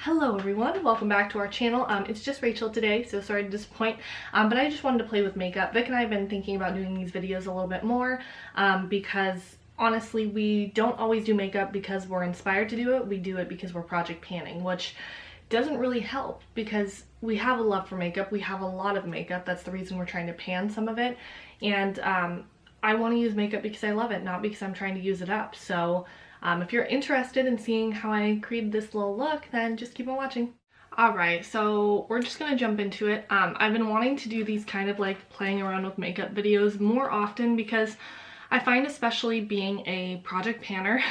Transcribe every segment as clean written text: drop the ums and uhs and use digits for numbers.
Hello everyone, welcome back to our channel. It's just Rachel today, so sorry to disappoint, but I just wanted to play with makeup. Vic and I have been thinking about doing these videos a little bit more because honestly we don't always do makeup because we're inspired to do it. We do it because we're project panning, which doesn't really help because we have a love for makeup. We have a lot of makeup. That's the reason we're trying to pan some of it, and I want to use makeup because I love it, not because I'm trying to use it up. So if you're interested in seeing how I created this little look, then just keep on watching. Alright, so we're just gonna jump into it. I've been wanting to do these kind of like playing around with makeup videos more often because I find, especially being a project panner,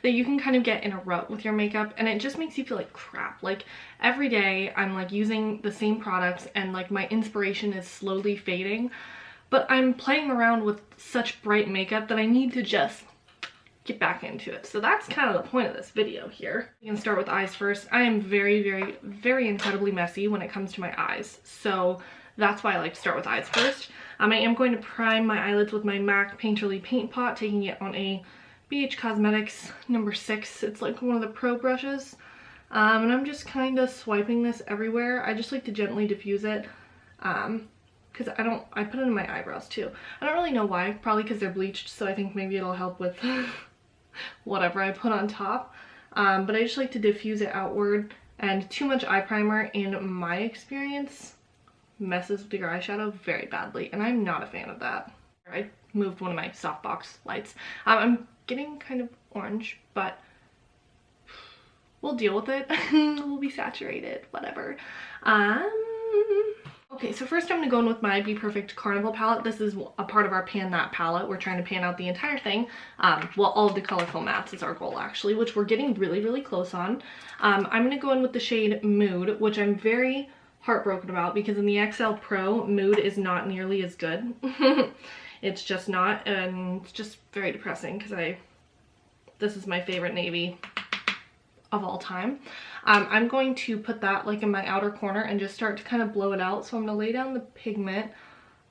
that you can kind of get in a rut with your makeup and it just makes you feel like crap. Like every day I'm like using the same products and like my inspiration is slowly fading, but I'm playing around with such bright makeup that I need to just get back into it. So that's kind of the point of this video here. You can start with eyes first. I am very incredibly messy when it comes to my eyes, so that's why I like to start with eyes first. I am going to prime my eyelids with my MAC Painterly Paint Pot, taking it on a BH Cosmetics number 6. It's like one of the pro brushes, and I'm just kind of swiping this everywhere. I just like to gently diffuse it because I put it in my eyebrows too. I don't really know why, probably because they're bleached, so I think maybe it'll help with whatever I put on top, but I just like to diffuse it outward, and too much eye primer, in my experience, messes with your eyeshadow very badly, and I'm not a fan of that. I moved one of my softbox lights. I'm getting kind of orange, but we'll deal with it. We'll be saturated, whatever. Okay, so first I'm going to go in with my Be Perfect Carnival palette. This is a part of our Pan That palette. We're trying to pan out the entire thing. Well, all of the colorful mattes is our goal actually, which we're getting really close on. I'm going to go in with the shade Mood, which I'm very heartbroken about because in the XL Pro, Mood is not nearly as good. It's just not, and it's just very depressing because this is my favorite navy of all time. I'm going to put that like in my outer corner and just start to kind of blow it out. So I'm going to lay down the pigment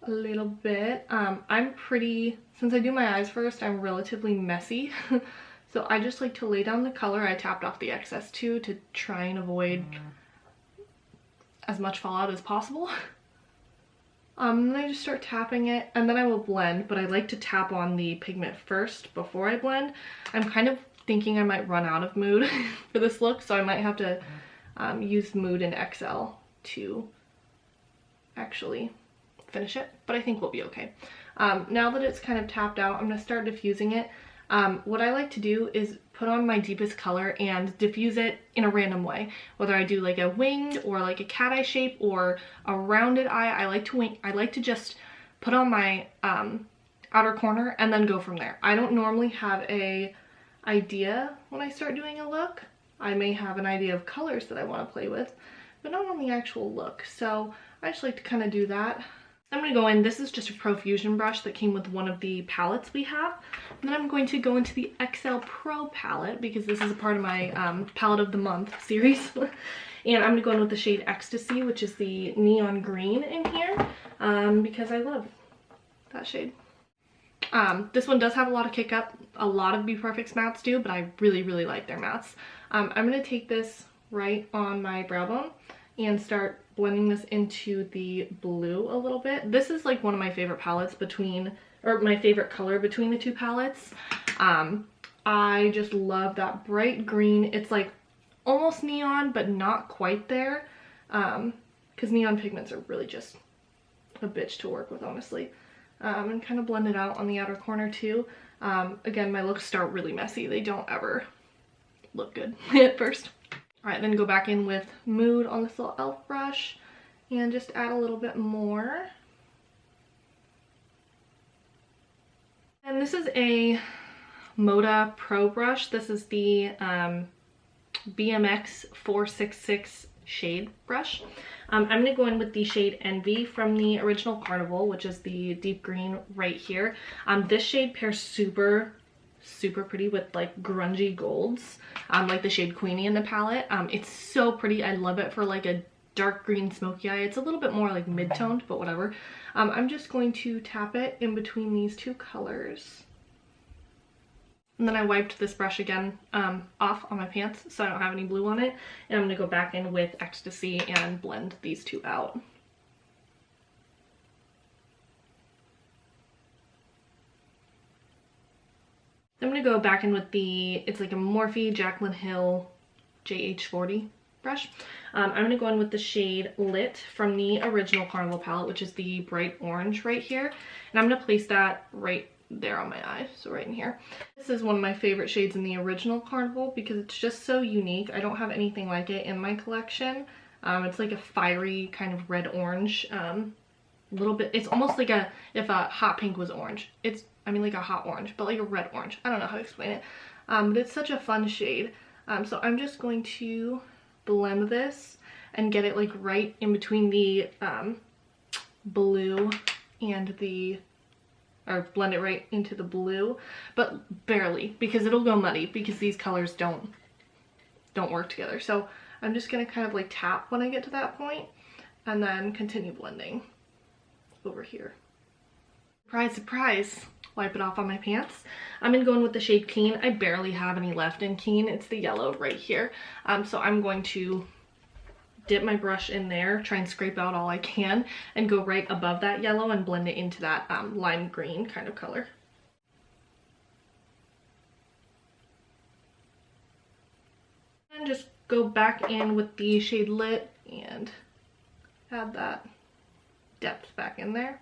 a little bit. Since I do my eyes first, I'm relatively messy. So I just like to lay down the color. I tapped off the excess too to try and avoid as much fallout as possible. Then I just start tapping it and then I will blend, but I like to tap on the pigment first before I blend. I'm kind of thinking I might run out of Mood for this look, so I might have to use Mood in XL to actually finish it, but I think we'll be okay. Now that it's kind of tapped out, I'm going to start diffusing it. What I like to do is put on my deepest color and diffuse it in a random way, whether I do like a winged or like a cat eye shape or a rounded eye. I like to just put on my outer corner and then go from there. I don't normally have a idea when I start doing a look. I may have an idea of colors that I want to play with, but not on the actual look. So I just like to kind of do that. I'm going to go in, this is just a Profusion brush that came with one of the palettes we have. And then I'm going to go into the XL Pro palette because this is a part of my palette of the month series. And I'm going to go in with the shade Ecstasy, which is the neon green in here, because I love that shade. This one does have a lot of kick up. A lot of Be Perfect's mattes do, but I really like their mattes. I'm going to take this right on my brow bone and start blending this into the blue a little bit. This is like one of my favorite palettes my favorite color between the two palettes. I just love that bright green. It's like almost neon, but not quite there, because neon pigments are really just a bitch to work with, honestly. And kind of blend it out on the outer corner too. Again, my looks start really messy. They don't ever look good at first. Alright, then go back in with Mood on this little e.l.f. brush and just add a little bit more. And this is a Moda Pro brush. This is the BMX 466 shade brush. I'm going to go in with the shade Envy from the original Carnival, which is the deep green right here. This shade pairs super pretty with like grungy golds, like the shade Queenie in the palette. It's so pretty. I love it for like a dark green smoky eye. It's a little bit more like mid-toned, but whatever. I'm just going to tap it in between these two colors. And then I wiped this brush again off on my pants so I don't have any blue on it. And I'm going to go back in with Ecstasy and blend these two out. I'm going to go back in with it's like a Morphe Jaclyn Hill JH40 brush. I'm going to go in with the shade Lit from the original Carnival palette, which is the bright orange right here. And I'm going to place that right there on my eye, so right in here. This is one of my favorite shades in the original Carnival because it's just so unique. I don't have anything like it in my collection. It's like a fiery kind of red orange, little bit, it's almost like if a hot pink was orange. I mean like a hot orange, but like a red orange. I don't know how to explain it, but it's such a fun shade. So I'm just going to blend this and get it like right in between the blue and or blend it right into the blue, but barely, because it'll go muddy because these colors don't work together. So I'm just gonna kind of like tap when I get to that point and then continue blending over here. Surprise, surprise. Wipe it off on my pants. I'm gonna go in with the shade Keen. I barely have any left in Keen. It's the yellow right here. So I'm going to dip my brush in there, try and scrape out all I can, and go right above that yellow and blend it into that lime green kind of color. And just go back in with the shade Lit and add that depth back in there.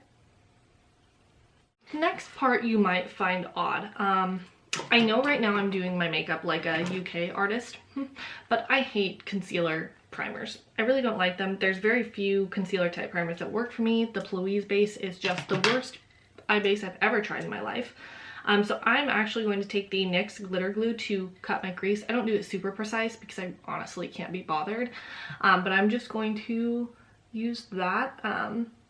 Next part you might find odd. I know right now I'm doing my makeup like a UK artist, but I hate concealer primers. I really don't like them. There's very few concealer type primers that work for me. The Pluise base is just the worst eye base I've ever tried in my life. So I'm actually going to take the NYX glitter glue to cut my crease. I don't do it super precise because I honestly can't be bothered, but I'm just going to use that.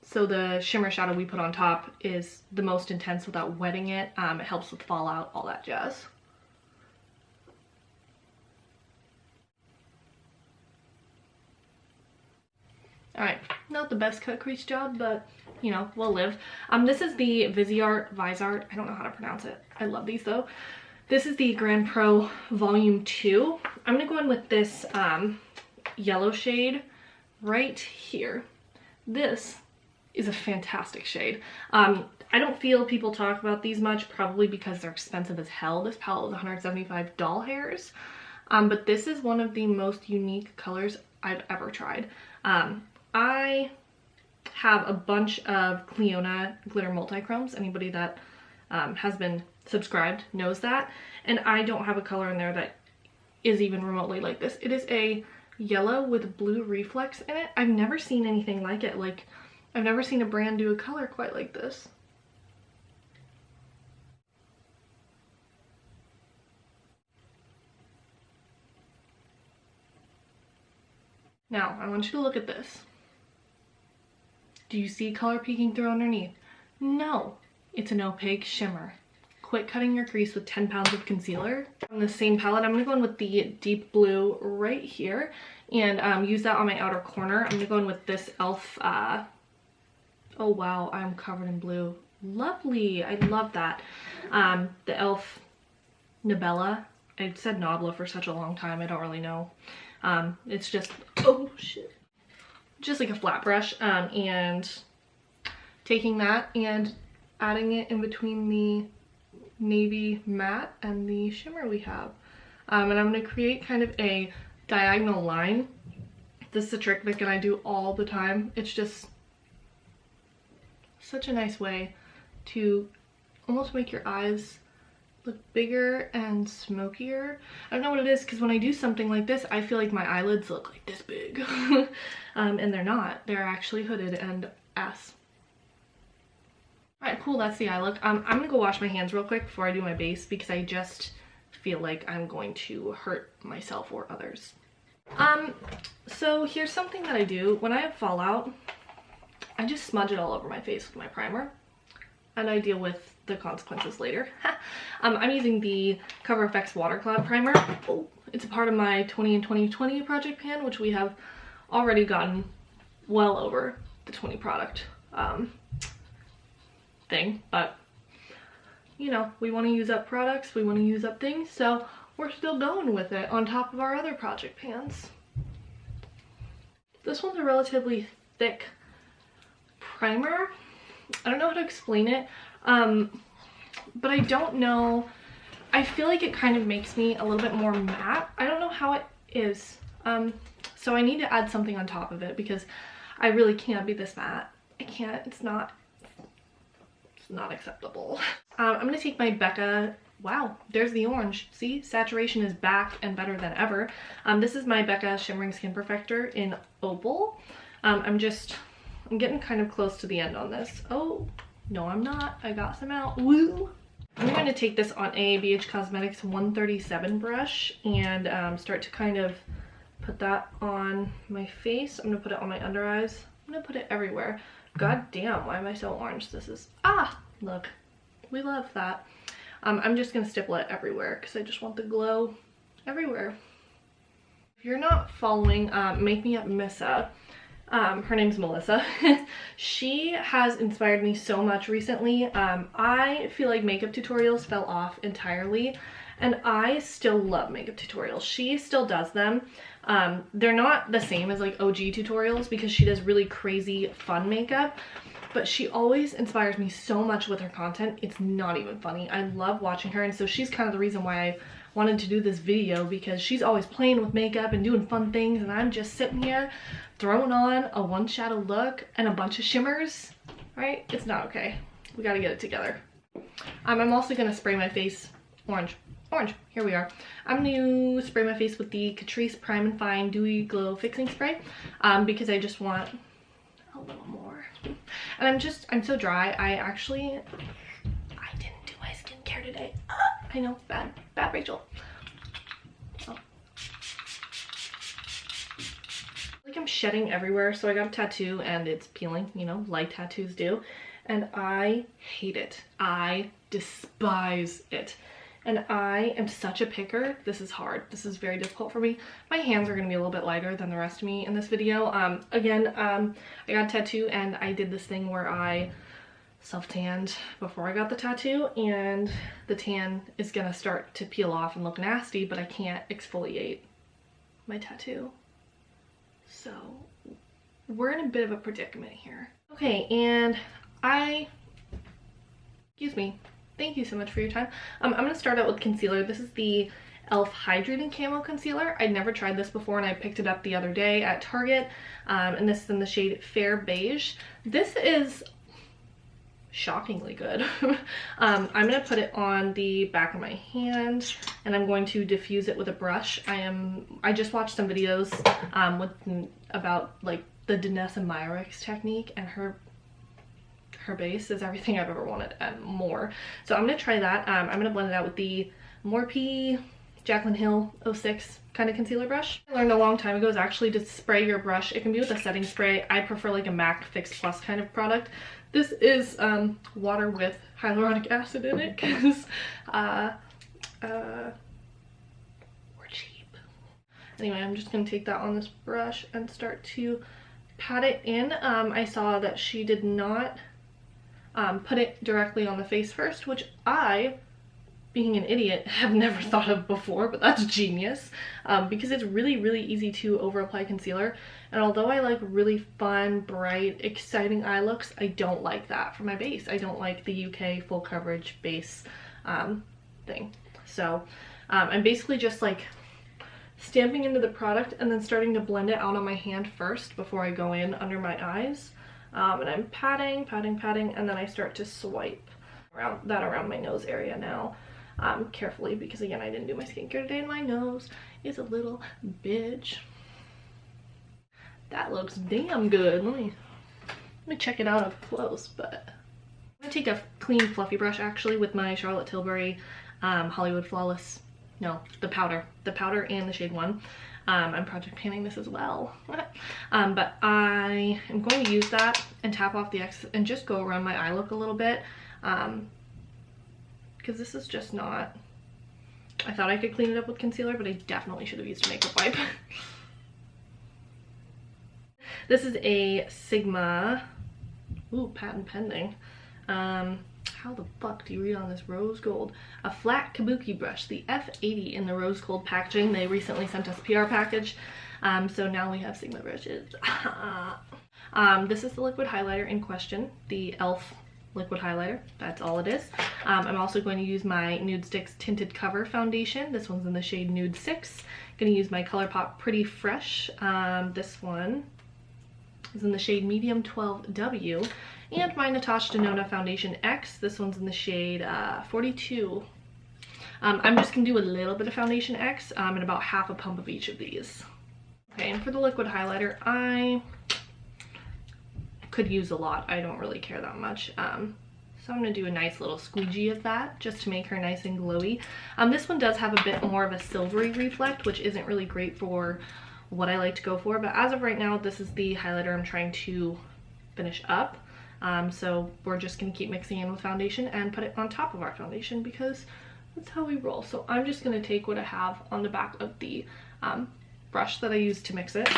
So the shimmer shadow we put on top is the most intense without wetting it. It helps with fallout, all that jazz. Alright, not the best cut crease job, but you know, we'll live. This is the Vizart. I don't know how to pronounce it. I love these though. This is the Grand Pro Volume 2. I'm gonna go in with this yellow shade right here. This is a fantastic shade. I don't feel people talk about these much, probably because they're expensive as hell. This palette was $175 doll hairs. But this is one of the most unique colors I've ever tried. I have a bunch of Cliona glitter multichromes. Anybody that has been subscribed knows that. And I don't have a color in there that is even remotely like this. It is a yellow with blue reflex in it. I've never seen anything like it. Like, I've never seen a brand do a color quite like this. Now, I want you to look at this. Do you see color peeking through underneath? No, it's an opaque shimmer. Quit cutting your crease with 10 pounds of concealer. On the same palette, I'm gonna go in with the deep blue right here and use that on my outer corner. I'm gonna go in with this e.l.f. Oh wow, I'm covered in blue. Lovely, I love that. The e.l.f. Nabella. I said Nabla for such a long time, I don't really know. It's just, oh shit. Just like a flat brush, and taking that and adding it in between the navy matte and the shimmer we have. And I'm going to create kind of a diagonal line. This is a trick Becca and I do all the time. It's just such a nice way to almost make your eyes look bigger and smokier. I don't know what it is, because when I do something like this, I feel like my eyelids look like this big. And they're not. They're actually hooded and ass. Alright, cool, that's the eye look. I'm gonna go wash my hands real quick before I do my base, because I just feel like I'm going to hurt myself or others. So here's something that I do. When I have fallout, I just smudge it all over my face with my primer, and I deal with the consequences later. I'm using the Cover FX Watercolor primer. Oh, it's a part of my 20 in 2020 project pan, which we have already gotten well over the 20 product thing, but you know, we want to use up products, we want to use up things, so we're still going with it on top of our other project pans. This one's a relatively thick primer. I don't know how to explain it, but I don't know. I feel like it kind of makes me a little bit more matte. I don't know how it is. So I need to add something on top of it because I really can't be this matte. I can't. It's not acceptable. I'm gonna take my Becca. Wow, there's the orange. See, saturation is back and better than ever. This is my Becca Shimmering Skin Perfector in Opal. I'm getting kind of close to the end on this. Oh, no, I'm not. I got some out. Woo! I'm going to take this on a BH Cosmetics 137 brush and start to kind of put that on my face. I'm going to put it on my under eyes. I'm going to put it everywhere. God damn, why am I so orange? This is, look, we love that. I'm just going to stipple it everywhere because I just want the glow everywhere. If you're not following Make Me Up Missa, her name's Melissa. She has inspired me so much recently. I feel like makeup tutorials fell off entirely, and I still love makeup tutorials. She still does them. They're not the same as like OG tutorials because she does really crazy fun makeup, but she always inspires me so much with her content. It's not even funny. I love watching her, and so she's kind of the reason why I wanted to do this video, because she's always playing with makeup and doing fun things, and I'm just sitting here throwing on a one shadow look and a bunch of shimmers, right? It's not okay. We gotta get it together. I'm also gonna spray my face orange. Here we are. I'm gonna spray my face with the Crease Prime and Fine Dewy Glow Fixing Spray because I just want a little more. And I'm so dry. I didn't do my skincare today. I know, bad Rachel. Oh. Like I'm shedding everywhere, so I got a tattoo and it's peeling, you know, like tattoos do, and I hate it. I despise it. And I am such a picker. This is hard. This is very difficult for me. My hands are gonna be a little bit lighter than the rest of me in this video. I got a tattoo and I did this thing where I self-tanned before I got the tattoo, and the tan is gonna start to peel off and look nasty, but I can't exfoliate my tattoo. So we're in a bit of a predicament here. Okay, and excuse me. Thank you so much for your time. I'm going to start out with concealer. This is the e.l.f. Hydrating Camo Concealer. I'd never tried this before and I picked it up the other day at Target. And this is in the shade Fair Beige. This is shockingly good. I'm going to put it on the back of my hand and I'm going to diffuse it with a brush. I just watched some videos about like the Danessa Myricks technique, and her base is everything I've ever wanted and more. So I'm gonna try that. I'm gonna blend it out with the Morphe Jaclyn Hill 06 kind of concealer brush. I learned a long time ago is actually to spray your brush. It can be with a setting spray. I prefer like a MAC Fix Plus kind of product. This is water with hyaluronic acid in it because we're cheap. Anyway, I'm just gonna take that on this brush and start to pat it in. I saw that she did not put it directly on the face first, which I, being an idiot, have never thought of before, but that's genius because it's really, really easy to over apply concealer. And although I like really fun, bright, exciting eye looks, I don't like that for my base. I don't like the UK full coverage base thing. So I'm basically just like stamping into the product and then starting to blend it out on my hand first before I go in under my eyes. And I'm patting, and then I start to swipe around my nose area now, carefully, because again, I didn't do my skincare today and my nose is a little bitch. That looks damn good. Let me check it out up close, but I'm gonna take a clean fluffy brush actually with my Charlotte Tilbury Hollywood Flawless, no, the powder and the shade 1. I'm project panning this as well. But I am going to use that and tap off the excess and just go around my eye look a little bit. Because this is just not, I thought I could clean it up with concealer, but I definitely should have used a makeup wipe. This is a Sigma, ooh, patent pending, How the fuck do you read on this rose gold? A flat kabuki brush, the F80 in the rose gold packaging. They recently sent us a PR package, so now we have Sigma brushes. This is the liquid highlighter in question, the e.l.f. liquid highlighter. That's all it is. I'm also going to use my Nude Sticks Tinted Cover foundation. This one's in the shade Nude 6. Going to use my ColourPop Pretty Fresh. This one is in the shade Medium 12W. And my Natasha Denona Foundation X. This one's in the shade 42. I'm just going to do a little bit of Foundation X and about half a pump of each of these. Okay, and for the liquid highlighter, I could use a lot. I don't really care that much. So I'm going to do a nice little squeegee of that just to make her nice and glowy. This one does have a bit more of a silvery reflect, which isn't really great for what I like to go for. But as of right now, this is the highlighter I'm trying to finish up. So we're just going to keep mixing in with foundation and put it on top of our foundation because that's how we roll. So I'm just going to take what I have on the back of the brush that I used to mix it.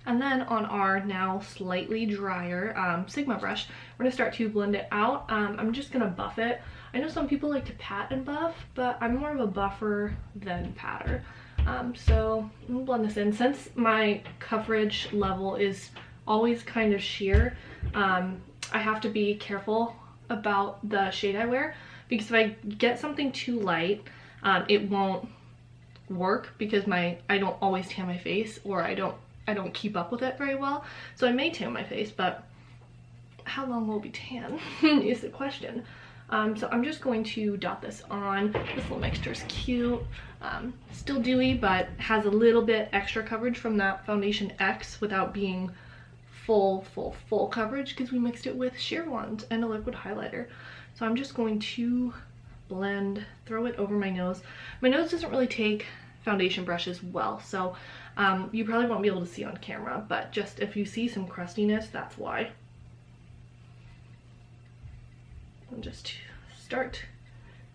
And then on our now slightly drier Sigma brush, we're going to start to blend it out. I'm just going to buff it. I know some people like to pat and buff, but I'm more of a buffer than patter. So I'm going to blend this in. Since my coverage level is always kind of sheer, I have to be careful about the shade I wear, because if I get something too light, it won't work because I don't always tan my face, or I don't keep up with it very well. So I may tan my face, but how long will it be tan is the question. So I'm just going to dot this on. This little mixture is cute. Still dewy, but has a little bit extra coverage from that Foundation X without being full coverage because we mixed it with sheer ones and a liquid highlighter. So I'm just going to blend, throw it over my nose. My nose doesn't really take foundation brushes well, so you probably won't be able to see on camera, but just if you see some crustiness, that's why. And just start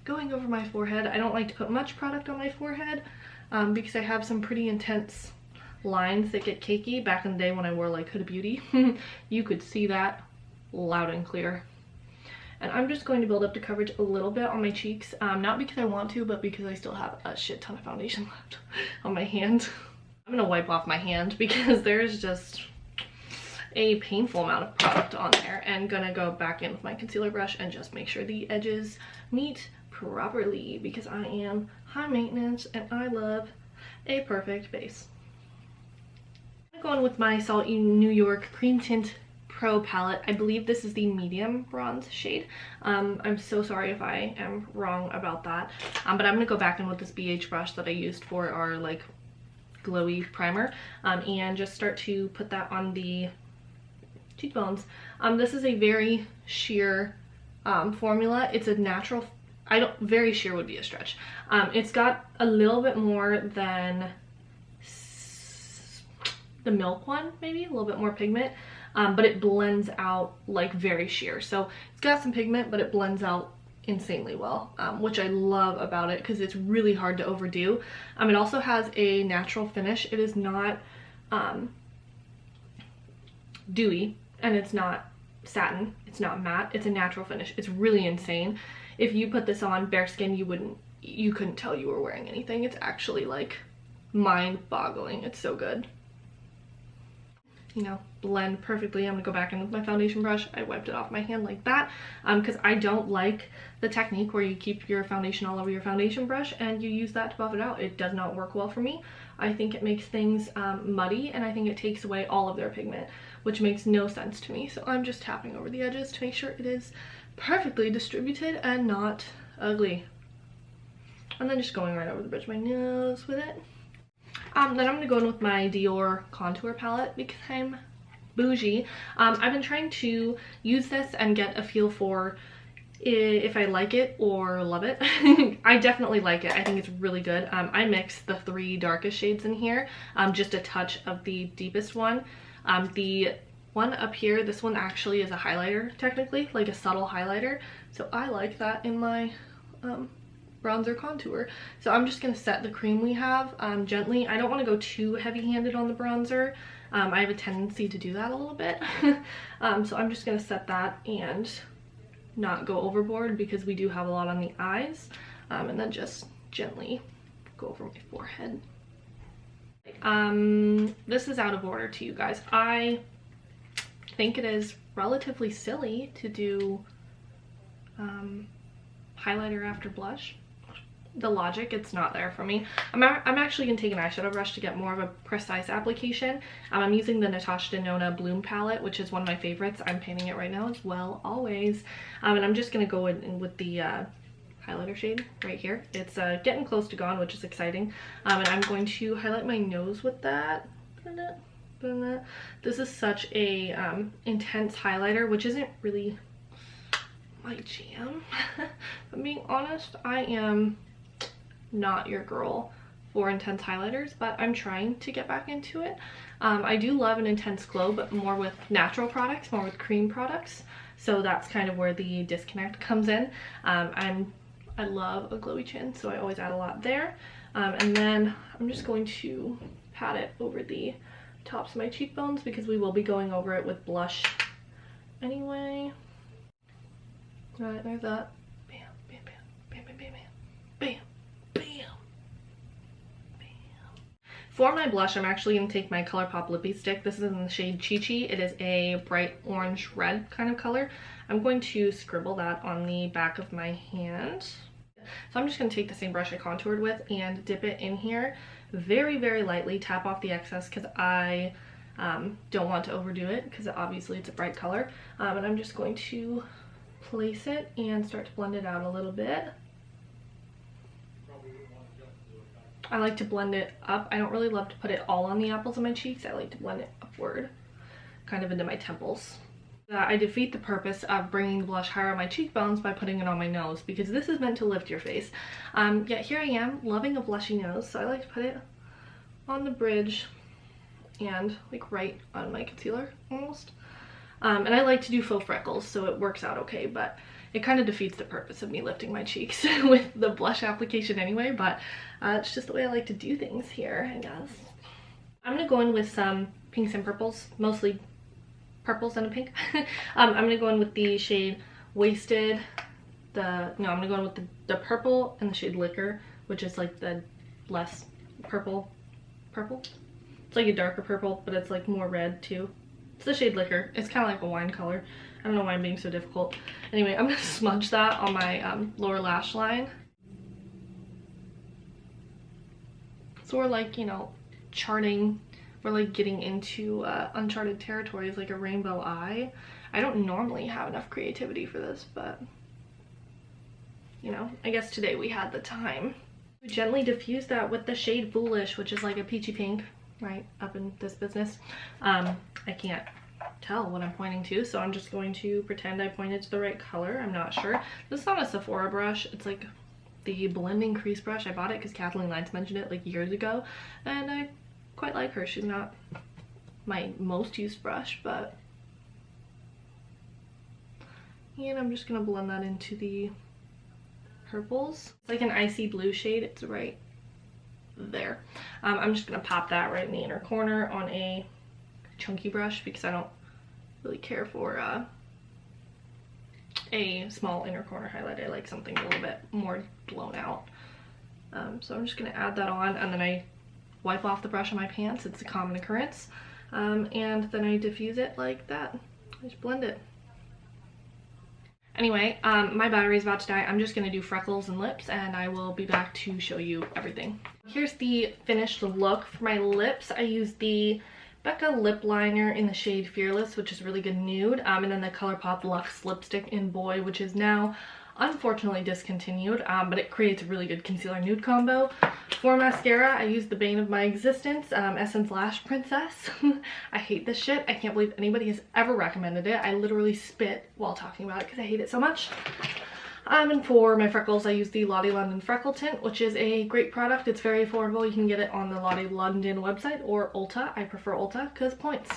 going over my forehead. I don't like to put much product on my forehead because I have some pretty intense lines that get cakey. Back in the day when I wore like Huda Beauty, you could see that loud and clear. And I'm just going to build up the coverage a little bit on my cheeks, not because I want to, but because I still have a shit ton of foundation left on my hand. I'm gonna wipe off my hand because there's just a painful amount of product on there, and gonna go back in with my concealer brush and just make sure the edges meet properly because I am high maintenance and I love a perfect base. I'm going with my Salty New York Cream Tint Pro palette. I believe this is the medium bronze shade. I'm so sorry if I am wrong about that, but I'm gonna go back in with this BH brush that I used for our like glowy primer and just start to put that on the cheekbones. This is a very sheer formula. It's a natural, very sheer would be a stretch. It's got a little bit more than the Milk one, maybe a little bit more pigment, but it blends out like very sheer. So it's got some pigment, but it blends out insanely well, which I love about it because it's really hard to overdo. It also has a natural finish. It is not dewy, and it's not satin, it's not matte, it's a natural finish. It's really insane. If you put this on bare skin, you couldn't tell you were wearing anything. It's actually like mind-boggling. It's so good. You know, blend perfectly. I'm gonna go back in with my foundation brush. I wiped it off my hand like that because I don't like the technique where you keep your foundation all over your foundation brush and you use that to buff it out. It does not work well for me. I think it makes things muddy, and I think it takes away all of their pigment, which makes no sense to me. So I'm just tapping over the edges to make sure it is perfectly distributed and not ugly. And then just going right over the bridge of my nose with it. Then I'm going to go in with my Dior contour palette because I'm bougie. I've been trying to use this and get a feel for if I like it or love it. I definitely like it. I think it's really good. I mixed the 3 darkest shades in here, just a touch of the deepest one. The one up here, this one actually is a highlighter, technically, like a subtle highlighter. So I like that in my bronzer contour. So I'm just gonna set the cream we have gently. I don't want to go too heavy-handed on the bronzer. I have a tendency to do that a little bit. So I'm just gonna set that and not go overboard because we do have a lot on the eyes, and then just gently go over my forehead. This is out of order to you guys. I think it is relatively silly to do highlighter after blush. The logic, it's not there for me. I'm actually gonna take an eyeshadow brush to get more of a precise application. I'm using the Natasha Denona Bloom palette, which is one of my favorites. I'm painting it right now as well, always. And I'm just gonna go in with the highlighter shade right here. It's getting close to gone, which is exciting. And I'm going to highlight my nose with that. This is such a intense highlighter, which isn't really my jam. If I'm being honest, I am not your girl for intense highlighters, but I'm trying to get back into it. I do love an intense glow, but more with natural products, more with cream products. So that's kind of where the disconnect comes in. I love a glowy chin, so I always add a lot there. And then I'm just going to pat it over the tops of my cheekbones because we will be going over it with blush anyway. All right, there's that. Bam, bam, bam, bam, bam, bam, bam, bam, bam, bam. For my blush, I'm actually going to take my ColourPop Lippie Stick. This is in the shade Chi Chi. It is a bright orange red kind of color. I'm going to scribble that on the back of my hand. So I'm just going to take the same brush I contoured with and dip it in here very, very lightly, tap off the excess because I don't want to overdo it because obviously it's a bright color. And I'm just going to place it and start to blend it out a little bit. I like to blend it up. I don't really love to put it all on the apples of my cheeks. I like to blend it upward, kind of into my temples. I defeat the purpose of bringing the blush higher on my cheekbones by putting it on my nose because this is meant to lift your face. Yet here I am loving a blushy nose, so I like to put it on the bridge and like right on my concealer almost. And I like to do faux freckles, so it works out okay, but it kind of defeats the purpose of me lifting my cheeks with the blush application anyway, but it's just the way I like to do things here, I guess. I'm gonna go in with some pinks and purples, mostly purples and a pink. I'm gonna go in with the shade Wasted. I'm gonna go in with the purple and the shade Liquor, which is like the less purple. It's like a darker purple, but it's like more red too. It's the shade Liquor. It's kind of like a wine color. I don't know why I'm being so difficult. Anyway, I'm gonna smudge that on my lower lash line. So we're like, you know, charting. We're like getting into uncharted territories, like a rainbow eye. I don't normally have enough creativity for this, but you know, I guess today we had the time. We gently diffuse that with the shade Foolish, which is like a peachy pink, right up in this business. I can't tell what I'm pointing to, so I'm just going to pretend I pointed to the right color. I'm not sure. This is not a Sephora brush. It's like the blending crease brush. I bought it because Kathleen Lines mentioned it like years ago, and I quite like her. She's not my most used brush, but and I'm just gonna blend that into the purples. It's like an icy blue shade. It's right there. I'm just gonna pop that right in the inner corner on a chunky brush because I don't really care for a small inner corner highlight. I like something a little bit more blown out. So I'm just gonna add that on, and then I wipe off the brush on my pants. It's a common occurrence. And then I diffuse it like that. I just blend it. Anyway, my battery's about to die. I'm just gonna do freckles and lips, and I will be back to show you everything. Here's the finished look for my lips. I used the Becca lip liner in the shade Fearless, which is really good nude, and then the ColourPop Luxe lipstick in Boy, which is now unfortunately discontinued, but it creates a really good concealer nude combo. For mascara, I used the bane of my existence, Essence Lash Princess. I hate this shit. I can't believe anybody has ever recommended it. I literally spit while talking about it because I hate it so much. And for my freckles, I use the Lottie London Freckle Tint, which is a great product. It's very affordable. You can get it on the Lottie London website or Ulta. I prefer Ulta because points.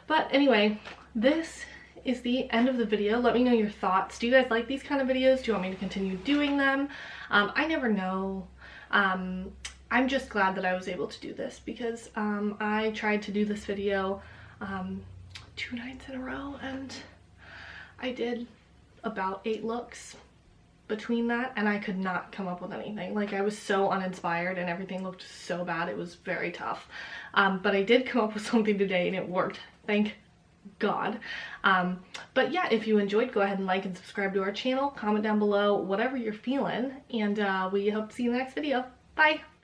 But anyway, this is the end of the video. Let me know your thoughts. Do you guys like these kind of videos? Do you want me to continue doing them? I never know. I'm just glad that I was able to do this because I tried to do this video 2 nights in a row and I did about 8 looks between that, and I could not come up with anything. Like, I was so uninspired and everything looked so bad. It was very tough. But I did come up with something today and it worked. Thank God. But yeah, if you enjoyed, go ahead and like and subscribe to our channel, comment down below whatever you're feeling, and we hope to see you in the next video. Bye!